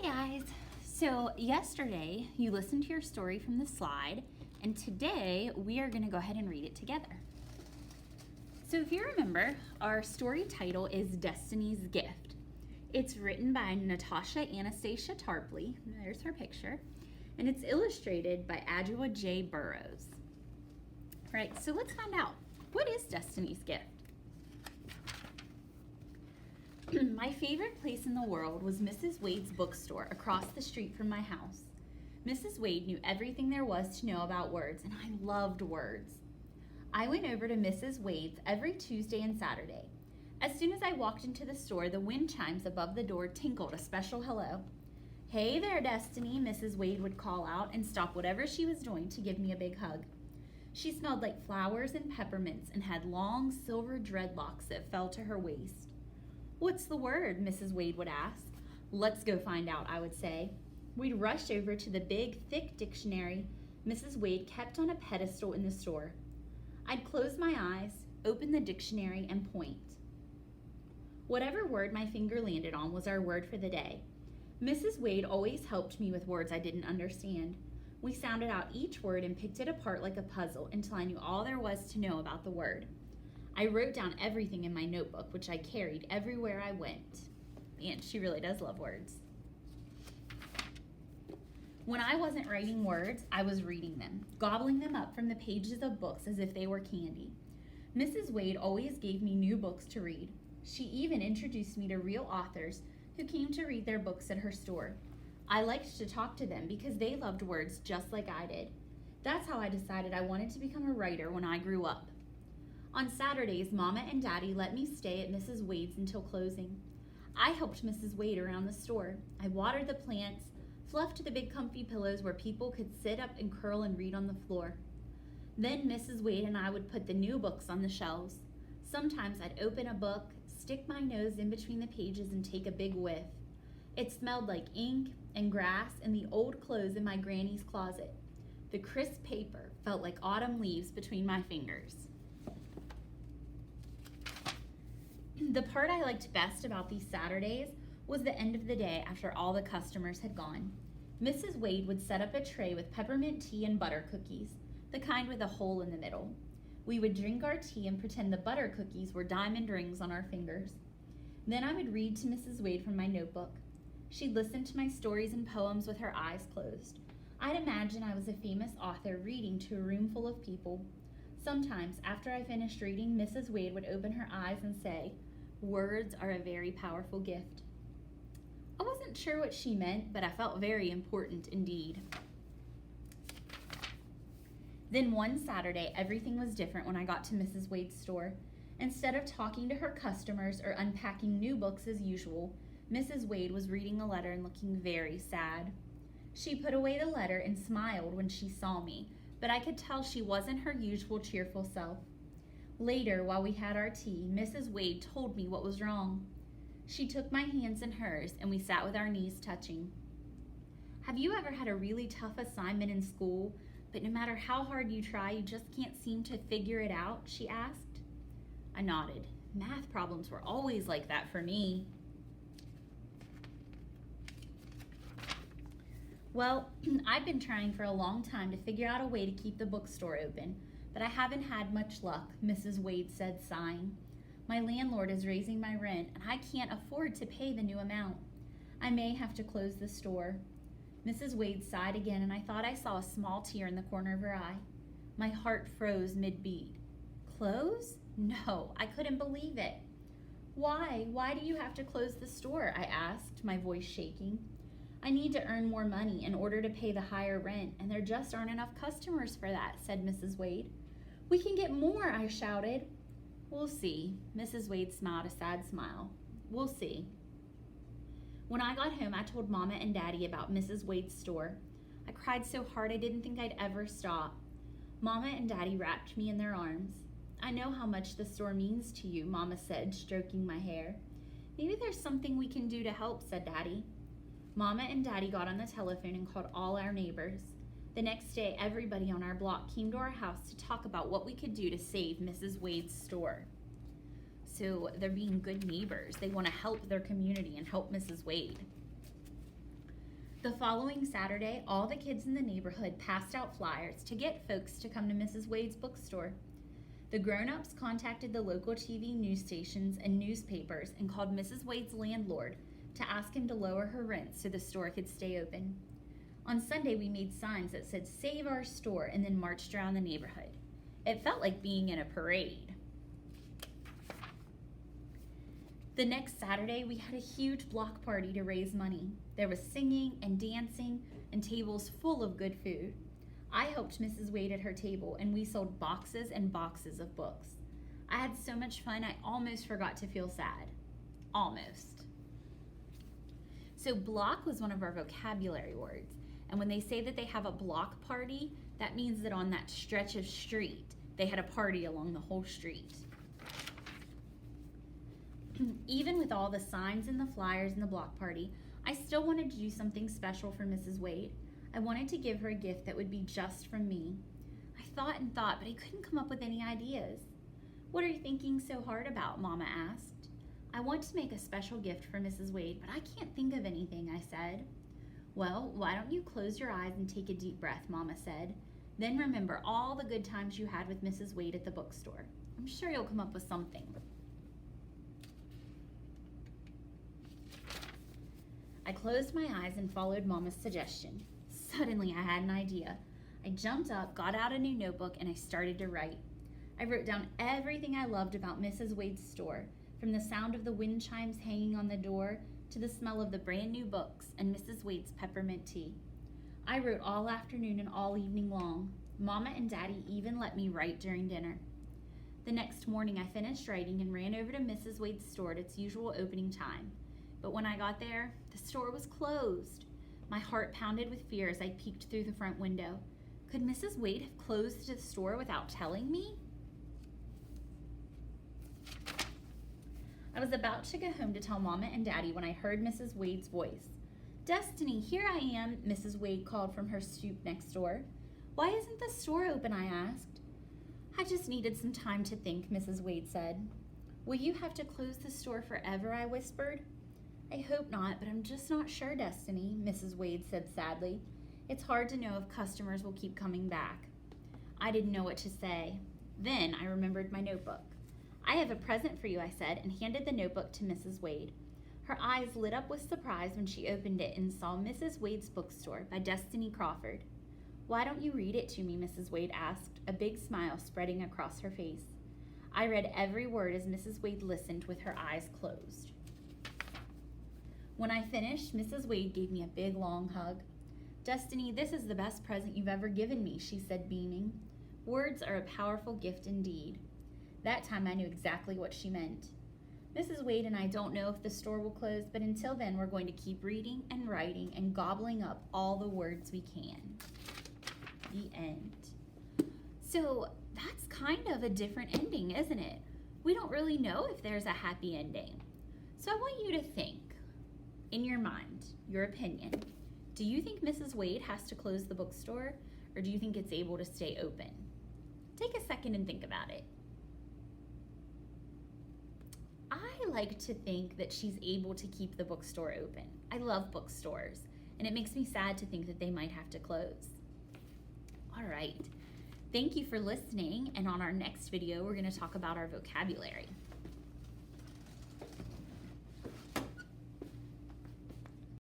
Guys, so yesterday you listened to your story from the slide, and today we are going to go ahead and read it together. So if you remember, our story title is Destiny's Gift. It's written by Natasha Anastasia Tarpley, there's her picture, and it's illustrated by Adjoa J. Burrows. All right, so let's find out, what is Destiny's Gift? My favorite place in the world was Mrs. Wade's bookstore across the street from my house. Mrs. Wade knew everything there was to know about words, and I loved words. I went over to Mrs. Wade's every Tuesday and Saturday. As soon as I walked into the store, the wind chimes above the door tinkled a special hello. "Hey there, Destiny," Mrs. Wade would call out and stop whatever she was doing to give me a big hug. She smelled like flowers and peppermints and had long silver dreadlocks that fell to her waist. "What's the word?" Mrs. Wade would ask. "Let's go find out," I would say. We'd rush over to the big, thick dictionary Mrs. Wade kept on a pedestal in the store. I'd close my eyes, open the dictionary, and point. Whatever word my finger landed on was our word for the day. Mrs. Wade always helped me with words I didn't understand. We sounded out each word and picked it apart like a puzzle until I knew all there was to know about the word. I wrote down everything in my notebook, which I carried everywhere I went. Man, she really does love words. When I wasn't writing words, I was reading them, gobbling them up from the pages of books as if they were candy. Mrs. Wade always gave me new books to read. She even introduced me to real authors who came to read their books at her store. I liked to talk to them because they loved words just like I did. That's how I decided I wanted to become a writer when I grew up. On Saturdays, Mama and Daddy let me stay at Mrs. Wade's until closing. I helped Mrs. Wade around the store. I watered the plants, fluffed the big comfy pillows where people could sit up and curl and read on the floor. Then Mrs. Wade and I would put the new books on the shelves. Sometimes I'd open a book, stick my nose in between the pages, and take a big whiff. It smelled like ink and grass and the old clothes in my granny's closet. The crisp paper felt like autumn leaves between my fingers. The part I liked best about these Saturdays was the end of the day after all the customers had gone. Mrs. Wade would set up a tray with peppermint tea and butter cookies, the kind with a hole in the middle. We would drink our tea and pretend the butter cookies were diamond rings on our fingers. Then I would read to Mrs. Wade from my notebook. She'd listen to my stories and poems with her eyes closed. I'd imagine I was a famous author reading to a room full of people. Sometimes, after I finished reading, Mrs. Wade would open her eyes and say, "Words are a very powerful gift." I wasn't sure what she meant, but I felt very important indeed. Then one Saturday, everything was different when I got to Mrs. Wade's store. Instead of talking to her customers or unpacking new books as usual, Mrs. Wade was reading a letter and looking very sad. She put away the letter and smiled when she saw me, but I could tell she wasn't her usual cheerful self. Later, while we had our tea, Mrs. Wade told me what was wrong. She took my hands in hers, and we sat with our knees touching. "Have you ever had a really tough assignment in school, but no matter how hard you try, you just can't seem to figure it out?" she asked. I nodded. Math problems were always like that for me. "Well, I've been trying for a long time to figure out a way to keep the bookstore open, but I haven't had much luck," Mrs. Wade said, sighing. "My landlord is raising my rent, and I can't afford to pay the new amount. I may have to close the store." Mrs. Wade sighed again, and I thought I saw a small tear in the corner of her eye. My heart froze mid-beat. "Close? No, I couldn't believe it." "Why? Why do you have to close the store?" I asked, my voice shaking. "I need to earn more money in order to pay the higher rent, and there just aren't enough customers for that," said Mrs. Wade. "We can get more," I shouted. "We'll see." Mrs. Wade smiled a sad smile. "We'll see." When I got home, I told Mama and Daddy about Mrs. Wade's store. I cried so hard I didn't think I'd ever stop. Mama and Daddy wrapped me in their arms. "I know how much the store means to you," Mama said, stroking my hair. "Maybe there's something we can do to help," said Daddy. Mama and Daddy got on the telephone and called all our neighbors. The next day, everybody on our block came to our house to talk about what we could do to save Mrs. Wade's store. So they're being good neighbors. They want to help their community and help Mrs. Wade. The following Saturday, all the kids in the neighborhood passed out flyers to get folks to come to Mrs. Wade's bookstore. The grown-ups contacted the local TV news stations and newspapers and called Mrs. Wade's landlord to ask him to lower her rent so the store could stay open. On Sunday, we made signs that said, "Save our store," and then marched around the neighborhood. It felt like being in a parade. The next Saturday, we had a huge block party to raise money. There was singing and dancing and tables full of good food. I helped Mrs. Wade at her table, and we sold boxes and boxes of books. I had so much fun, I almost forgot to feel sad. Almost. So block was one of our vocabulary words. And when they say that they have a block party, that means that on that stretch of street, they had a party along the whole street. Even with all the signs and the flyers and the block party, I still wanted to do something special for Mrs. Wade. I wanted to give her a gift that would be just from me. I thought and thought, but I couldn't come up with any ideas. "What are you thinking so hard about?" Mama asked. "I want to make a special gift for Mrs. Wade, but I can't think of anything," I said. "Well, why don't you close your eyes and take a deep breath," Mama said. "Then remember all the good times you had with Mrs. Wade at the bookstore. I'm sure you'll come up with something." I closed my eyes and followed Mama's suggestion. Suddenly, I had an idea. I jumped up, got out a new notebook, and I started to write. I wrote down everything I loved about Mrs. Wade's store, from the sound of the wind chimes hanging on the door to the smell of the brand new books and Mrs. Wade's peppermint tea. I wrote all afternoon and all evening long. Mama and Daddy even let me write during dinner. The next morning, I finished writing and ran over to Mrs. Wade's store at its usual opening time. But when I got there, the store was closed. My heart pounded with fear as I peeked through the front window. Could Mrs. Wade have closed the store without telling me? I was about to go home to tell Mama and Daddy when I heard Mrs. Wade's voice. "Destiny, here I am," Mrs. Wade called from her stoop next door. "Why isn't the store open?" I asked. "I just needed some time to think," Mrs. Wade said. "Will you have to close the store forever?" I whispered. "I hope not, but I'm just not sure, Destiny," Mrs. Wade said sadly. "It's hard to know if customers will keep coming back." I didn't know what to say. Then I remembered my notebook. "I have a present for you," I said, and handed the notebook to Mrs. Wade. Her eyes lit up with surprise when she opened it and saw Mrs. Wade's Bookstore by Destiny Crawford. "Why don't you read it to me?" Mrs. Wade asked, a big smile spreading across her face. I read every word as Mrs. Wade listened with her eyes closed. When I finished, Mrs. Wade gave me a big, long hug. "Destiny, this is the best present you've ever given me," she said, beaming. Words are a powerful gift indeed. That time I knew exactly what she meant. Mrs. Wade and I don't know if the store will close, but until then we're going to keep reading and writing and gobbling up all the words we can. The end. So that's kind of a different ending, isn't it? We don't really know if there's a happy ending. So I want you to think, in your mind, your opinion. Do you think Mrs. Wade has to close the bookstore, or do you think it's able to stay open? Take a second and think about it. I like to think that she's able to keep the bookstore open. I love bookstores, and it makes me sad to think that they might have to close. All right. Thank you for listening, and on our next video, we're going to talk about our vocabulary.